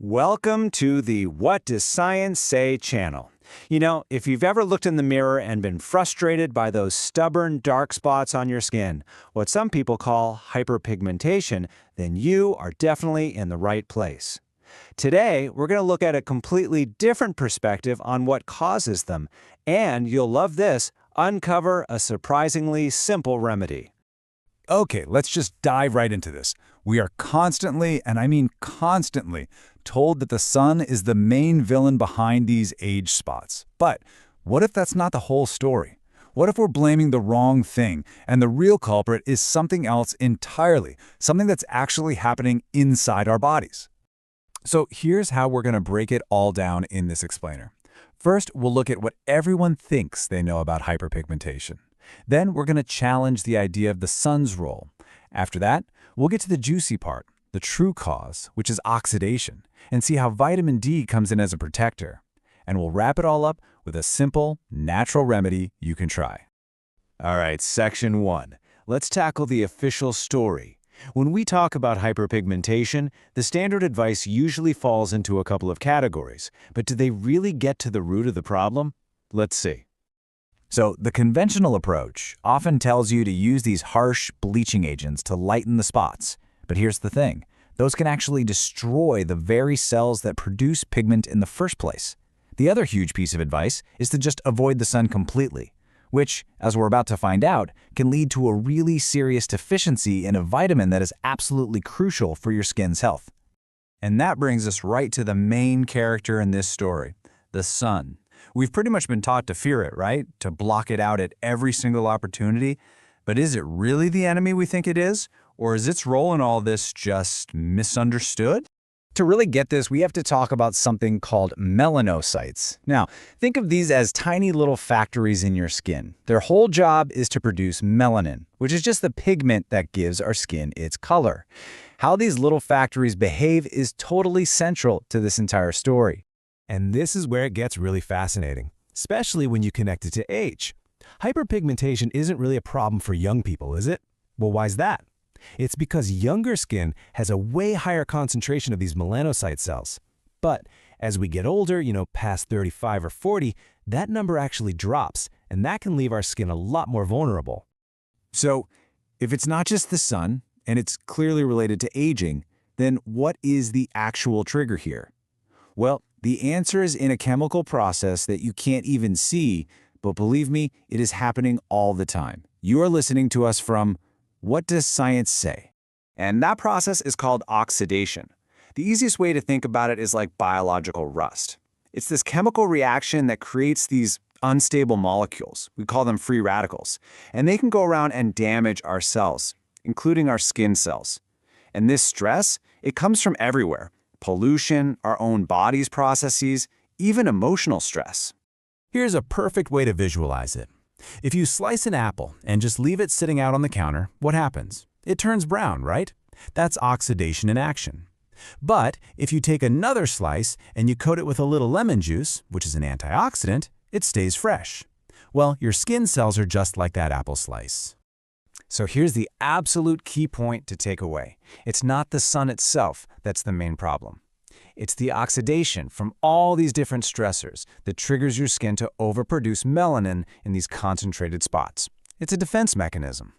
Welcome to the What Does Science Say channel. You know, if you've ever looked in the mirror and been frustrated by those stubborn dark spots on your skin, what some people call hyperpigmentation, then you are definitely in the right place. Today, we're going to look at a completely different perspective on what causes them, and you'll love this, uncover a surprisingly simple remedy. Okay, let's just dive right into this. We are constantly, and I mean constantly, told that the sun is the main villain behind these age spots. But what if that's not the whole story? What if we're blaming the wrong thing, and the real culprit is something else entirely, something that's actually happening inside our bodies? So here's how we're going to break it all down in this explainer. First, we'll look at what everyone thinks they know about hyperpigmentation. Then we're going to challenge the idea of the sun's role. After that, we'll get to the juicy part, the true cause, which is oxidation, and see how vitamin D comes in as a protector. And we'll wrap it all up with a simple, natural remedy you can try. All right, section 1. Let's tackle the official story. When we talk about hyperpigmentation, the standard advice usually falls into a couple of categories. But do they really get to the root of the problem? Let's see. So the conventional approach often tells you to use these harsh bleaching agents to lighten the spots. But here's the thing. Those can actually destroy the very cells that produce pigment in the first place. The other huge piece of advice is to just avoid the sun completely, which, as we're about to find out, can lead to a really serious deficiency in a vitamin that is absolutely crucial for your skin's health. And that brings us right to the main character in this story, the sun. We've pretty much been taught to fear it, right? To block it out at every single opportunity. But is it really the enemy we think it is? Or is its role in all this just misunderstood? To really get this, we have to talk about something called melanocytes. Now, think of these as tiny little factories in your skin. Their whole job is to produce melanin, which is just the pigment that gives our skin its color. How these little factories behave is totally central to this entire story. And this is where it gets really fascinating, especially when you connect it to age. Hyperpigmentation isn't really a problem for young people, is it? Well, why's that? It's because younger skin has a way higher concentration of these melanocyte cells. But as we get older, past 35 or 40, that number actually drops, and that can leave our skin a lot more vulnerable. So, if it's not just the sun, and it's clearly related to aging, then what is the actual trigger here? Well, the answer is in a chemical process that you can't even see, but believe me, it is happening all the time. You are listening to us from What Does Science Say? And that process is called oxidation. The easiest way to think about it is like biological rust. It's this chemical reaction that creates these unstable molecules. We call them free radicals. And they can go around and damage our cells, including our skin cells. And this stress, it comes from everywhere. Pollution, our own body's processes, even emotional stress. Here's a perfect way to visualize it. If you slice an apple and just leave it sitting out on the counter, what happens? It turns brown, right? That's oxidation in action. But if you take another slice and you coat it with a little lemon juice, which is an antioxidant, it stays fresh. Well, your skin cells are just like that apple slice. So here's the absolute key point to take away. It's not the sun itself that's the main problem. It's the oxidation from all these different stressors that triggers your skin to overproduce melanin in these concentrated spots. It's a defense mechanism.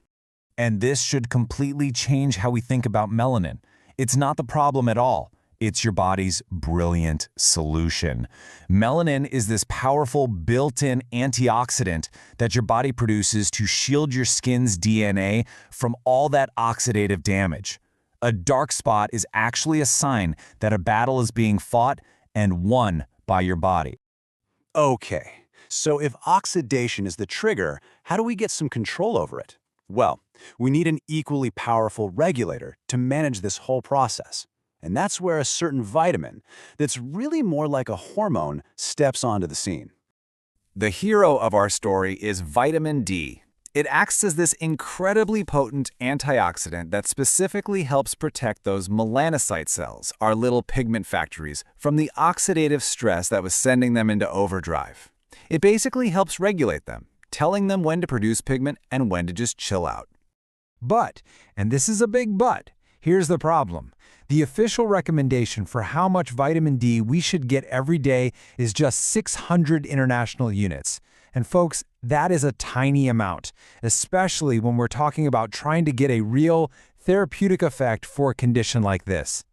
And this should completely change how we think about melanin. It's not the problem at all. It's your body's brilliant solution. Melanin is this powerful built-in antioxidant that your body produces to shield your skin's DNA from all that oxidative damage. A dark spot is actually a sign that a battle is being fought and won by your body. Okay, so if oxidation is the trigger, how do we get some control over it? Well, we need an equally powerful regulator to manage this whole process. And that's where a certain vitamin, that's really more like a hormone, steps onto the scene. The hero of our story is vitamin D. It acts as this incredibly potent antioxidant that specifically helps protect those melanocyte cells, our little pigment factories, from the oxidative stress that was sending them into overdrive. It basically helps regulate them, telling them when to produce pigment and when to just chill out. But, and this is a big but, Here's the problem. The official recommendation for how much vitamin D we should get every day is just 600 international units. And folks, that is a tiny amount, especially when we're talking about trying to get a real therapeutic effect for a condition like this.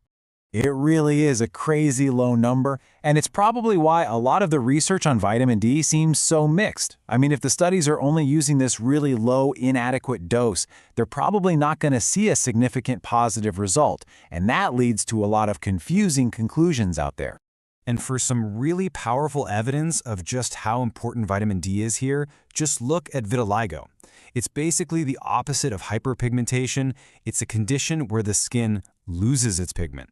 It really is a crazy low number, and it's probably why a lot of the research on vitamin D seems so mixed. I mean, if the studies are only using this really low, inadequate dose, they're probably not going to see a significant positive result, and that leads to a lot of confusing conclusions out there. And for some really powerful evidence of just how important vitamin D is here, just look at vitiligo. It's basically the opposite of hyperpigmentation. It's a condition where the skin loses its pigment.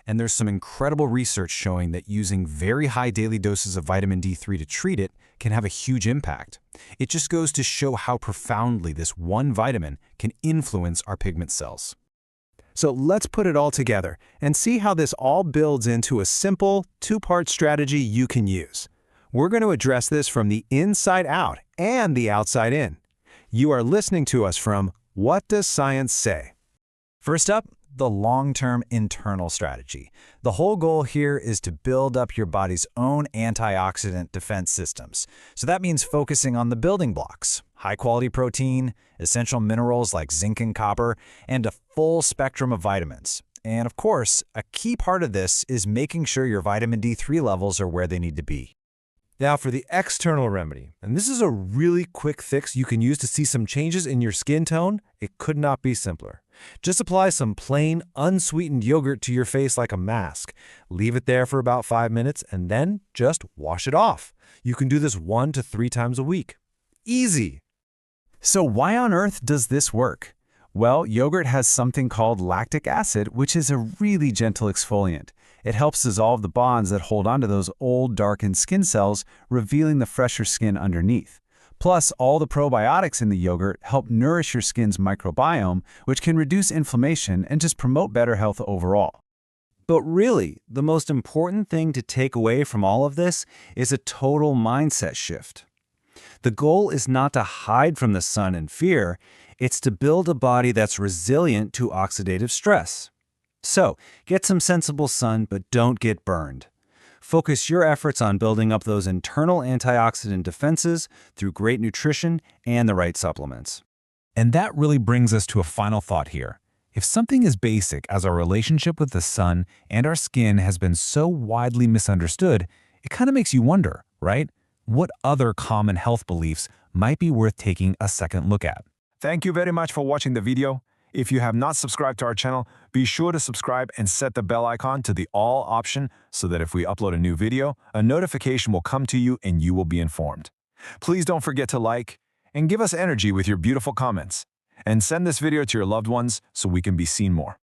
And there's some incredible research showing that using very high daily doses of vitamin D3 to treat it can have a huge impact. It just goes to show how profoundly this one vitamin can influence our pigment cells. So let's put it all together and see how this all builds into a simple, two-part strategy you can use. We're going to address this from the inside out and the outside in. You are listening to us from What Does Science Say? First up, the long-term internal strategy. The whole goal here is to build up your body's own antioxidant defense systems. So that means focusing on the building blocks, high-quality protein, essential minerals like zinc and copper, and a full spectrum of vitamins. And of course, a key part of this is making sure your vitamin D3 levels are where they need to be. Now for the external remedy, and this is a really quick fix you can use to see some changes in your skin tone. It could not be simpler. Just apply some plain, unsweetened yogurt to your face like a mask. Leave it there for about 5 minutes and then just wash it off. You can do this 1 to 3 times a week. Easy! So why on earth does this work? Well, yogurt has something called lactic acid, which is a really gentle exfoliant. It helps dissolve the bonds that hold onto those old, darkened skin cells, revealing the fresher skin underneath. Plus, all the probiotics in the yogurt help nourish your skin's microbiome, which can reduce inflammation and just promote better health overall. But really, the most important thing to take away from all of this is a total mindset shift. The goal is not to hide from the sun and fear, it's to build a body that's resilient to oxidative stress. So, get some sensible sun, but don't get burned. Focus your efforts on building up those internal antioxidant defenses through great nutrition and the right supplements. And that really brings us to a final thought here. If something as basic as our relationship with the sun and our skin has been so widely misunderstood, it kind of makes you wonder, right? What other common health beliefs might be worth taking a second look at? Thank you very much for watching the video. If you have not subscribed to our channel, be sure to subscribe and set the bell icon to the all option so that if we upload a new video, a notification will come to you and you will be informed. Please don't forget to like and give us energy with your beautiful comments. And send this video to your loved ones so we can be seen more.